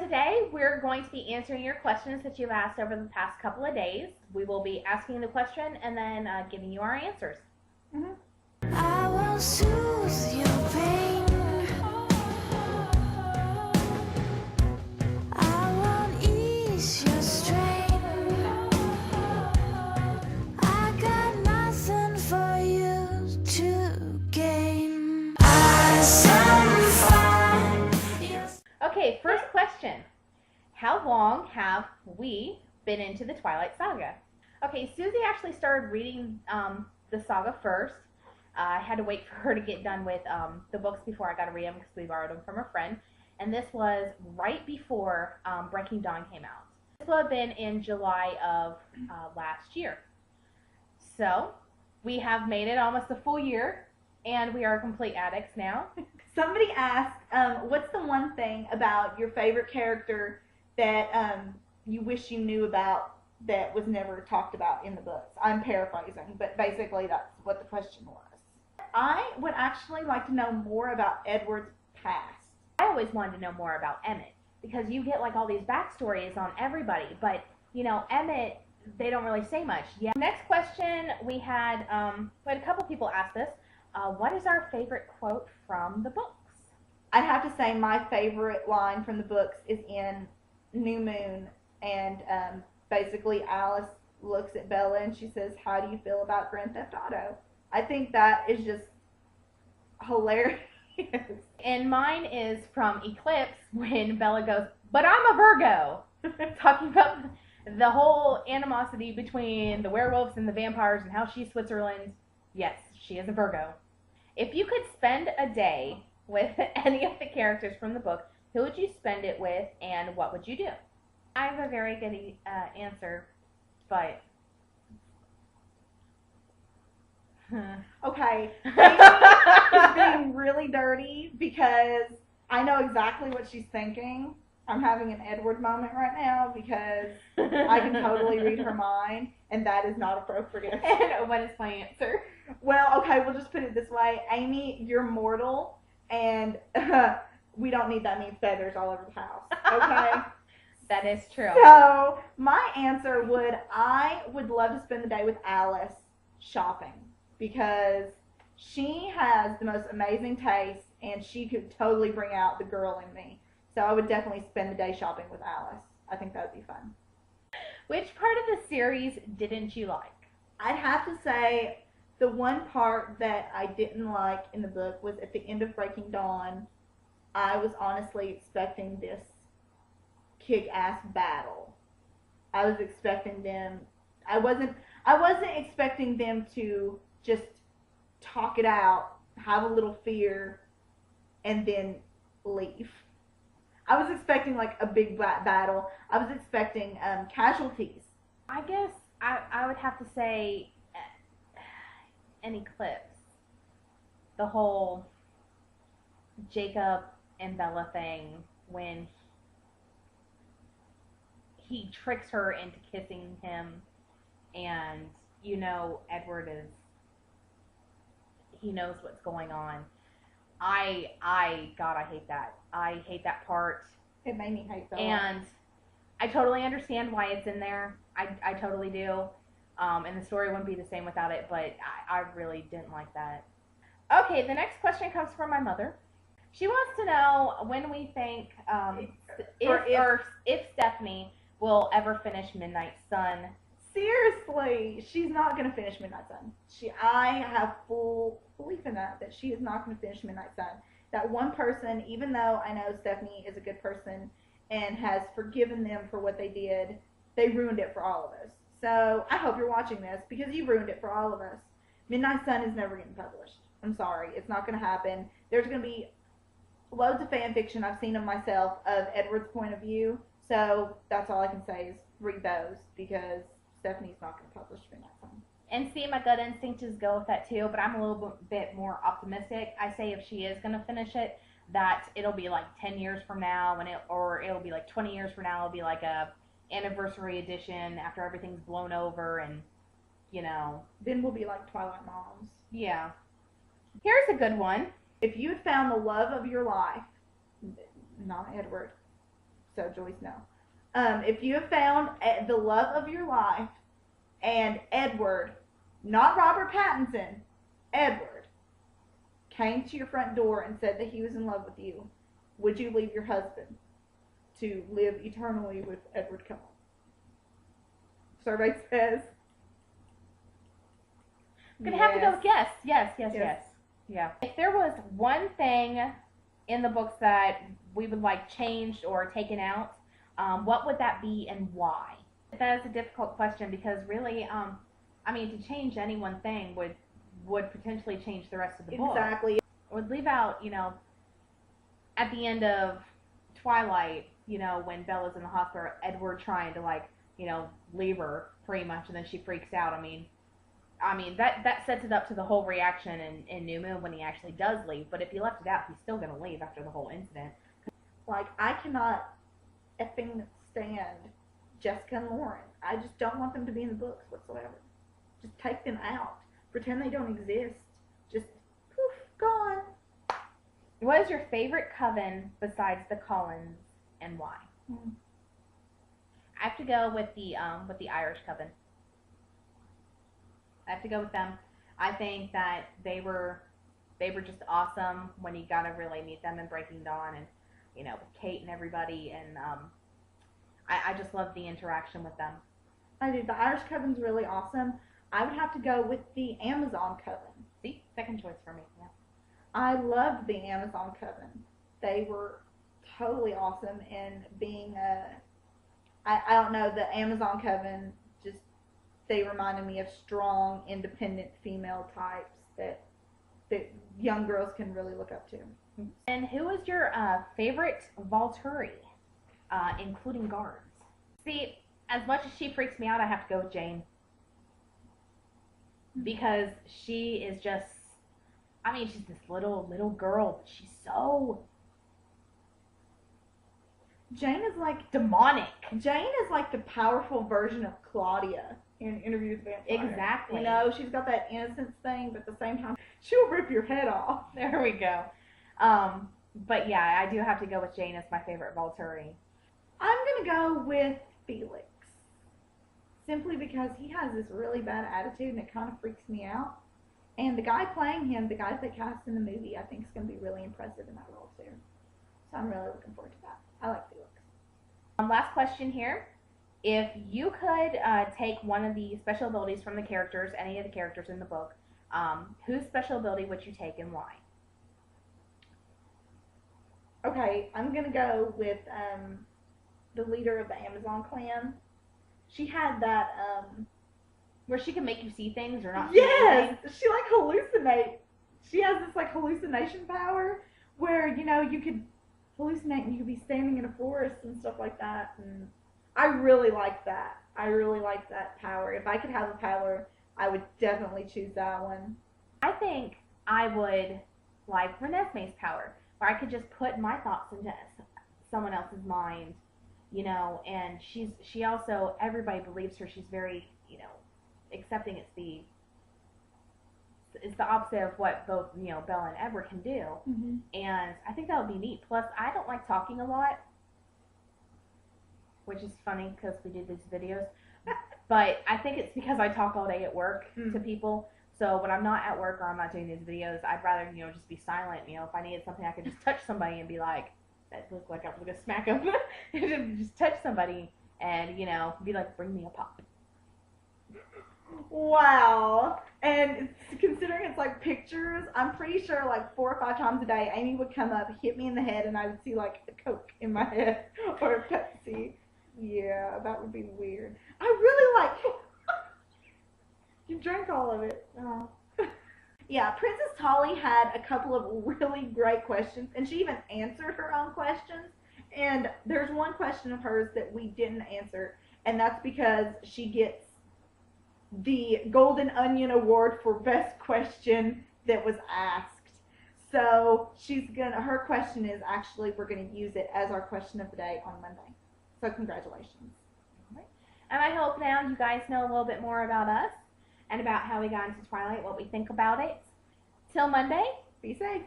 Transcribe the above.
today we're going to be answering your questions that you've asked over the past couple of days. We will be asking the question and then giving you our answers. I will soothe your pain. I won't ease your strain. I got nothing for you to gain. Okay, first question. How long have we been into the Twilight Saga? Okay, Susie actually started reading the saga first. I had to wait for her to get done with the books before I got to read them because we borrowed them from a friend. And this was right before Breaking Dawn came out. This would have been in July of last year. So we have made it almost a full year, and we are complete addicts now. Somebody asked, what's the one thing about your favorite character that you wish you knew about that was never talked about in the books? I'm paraphrasing, but basically that's what the question was. I would actually like to know more about Edward's past. I always wanted to know more about Emmett because you get like all these backstories on everybody, but you know, Emmett, they don't really say much. Yeah. Next question, we had a couple people ask this. What is our favorite quote from the books? I'd have to say my favorite line from the books is in New Moon, and basically Alice looks at Bella and she says, "How do you feel about Grand Theft Auto?" I think that is just hilarious. And mine is from Eclipse when Bella goes, "But I'm a Virgo," talking about the whole animosity between the werewolves and the vampires and how she's Switzerland. Yes, she is a Virgo. If you could spend a day with any of the characters from the book, who would you spend it with and what would you do? I have a very good answer, but... Okay, Amy is being really dirty because I know exactly what she's thinking. I'm having an Edward moment right now because I can totally read her mind, and that is not appropriate. And what is my answer? Well, okay, we'll just put it this way. Amie, you're mortal, and we don't need that many feathers all over the house, okay? That is true. So, my answer I would love to spend the day with Alice shopping because she has the most amazing taste, and she could totally bring out the girl in me. So I would definitely spend the day shopping with Alice. I think that would be fun. Which part of the series didn't you like? I'd have to say the one part that I didn't like in the book was at the end of Breaking Dawn. I was honestly expecting this kick-ass battle. I was expecting them. I wasn't expecting them to just talk it out, have a little fear, and then leave. I was expecting like a big battle. I was expecting casualties. I guess I would have to say an Eclipse. The whole Jacob and Bella thing when he tricks her into kissing him, and you know Edward he knows what's going on. God, I hate that. I hate that part. It made me hate Bella. And I totally understand why it's in there. I totally do. And the story wouldn't be the same without it, but I really didn't like that. Okay, the next question comes from my mother. She wants to know when we think if Stephanie will ever finish Midnight Sun. Seriously, she's not going to finish Midnight Sun. I have full belief in that she is not going to finish Midnight Sun. That one person, even though I know Stephanie is a good person and has forgiven them for what they did, they ruined it for all of us. So I hope you're watching this because you ruined it for all of us. Midnight Sun is never getting published. I'm sorry. It's not going to happen. There's going to be loads of fan fiction I've seen of myself of Edward's point of view. So that's all I can say is read those because Stephanie's not going to publish Midnight Sun. And see, my gut instinct is go with that too, but I'm a little bit more optimistic. I say if she is going to finish it, that it'll be like 10 years from now, or it'll be like 20 years from now. It'll be like a anniversary edition after everything's blown over, and you know. Then we'll be like Twilight Moms. Yeah. Here's a good one. If you had found the love of your life, not Edward, So, Joyce, no. If you have found the love of your life and Edward, not Robert Pattinson, Edward, came to your front door and said that he was in love with you, would you leave your husband to live eternally with Edward Cullen? Survey says. I'm going to have to go with yes. Yes. Yeah. If there was one thing in the books that we would like changed or taken out, what would that be and why? That is a difficult question because really, to change any one thing would potentially change the rest of the book. Exactly. It would leave out, at the end of Twilight, when Bella's in the hospital, Edward trying to leave her pretty much, and then she freaks out. That sets it up to the whole reaction in New Moon when he actually does leave. But if you left it out, he's still going to leave after the whole incident. I cannot effing stand Jessica and Lauren. I just don't want them to be in the books whatsoever. Just take them out. Pretend they don't exist. Just poof, gone. What is your favorite coven besides the Cullens and why? I have to go with the Irish coven. I have to go with them. I think that they were just awesome when you got to really meet them in Breaking Dawn, and with Kate and everybody, and I just love the interaction with them. I do. The Irish coven's really awesome. I would have to go with the Amazon coven. See, second choice for me. Yeah. I loved the Amazon coven. They were totally awesome in being I don't know, the Amazon coven, just, they reminded me of strong, independent female types that young girls can really look up to. And who is your favorite Volturi, including guards? See, as much as she freaks me out, I have to go with Jane. Because she is just, she's this little girl. She's so... Jane is like demonic. Jane is like the powerful version of Claudia in Interview with the Vampire. Exactly. She's got that innocence thing, but at the same time, she'll rip your head off. There we go. But yeah, I do have to go with Jane as my favorite Volturi. I'm gonna go with Felix. Simply because he has this really bad attitude and it kind of freaks me out. And the guy playing him, the guy that cast in the movie, I think is going to be really impressive in that role too. So I'm really looking forward to that. I like Felix. Last question here. If you could take one of the special abilities from the characters, any of the characters in the book, whose special ability would you take and why? Okay, I'm going to go with the leader of the Amazon clan. She had that, where she can make you see things or not. Yes! She hallucinate. She has this hallucination power where, you could hallucinate and you could be standing in a forest and stuff like that. And I really like that. I really like that power. If I could have a power, I would definitely choose that one. I think I would like Renesmee's power, where I could just put my thoughts into someone else's mind. And she also, everybody believes her. She's very, accepting. It's the opposite of what both, Bella and Edward can do. Mm-hmm. And I think that would be neat. Plus, I don't like talking a lot, which is funny because we do these videos. But I think it's because I talk all day at work to people. So when I'm not at work or I'm not doing these videos, I'd rather, just be silent. If I needed something, I could just touch somebody and be like, that looked like I was going to smack them. Just touch somebody and, be like, bring me a pop. Wow. And considering it's pictures, I'm pretty sure 4 or 5 times a day, Amy would come up, hit me in the head, and I would see a Coke in my head or a Pepsi. Yeah, that would be weird. I really like You drank all of it. Oh. Yeah, Princess Tolly had a couple of really great questions, and she even answered her own questions. And there's one question of hers that we didn't answer, and that's because she gets the Golden Onion Award for best question that was asked. So her question is actually, we're gonna use it as our question of the day on Monday. So congratulations. And I hope now you guys know a little bit more about us and about how we got into Twilight, what we think about it. Till Monday, Be safe.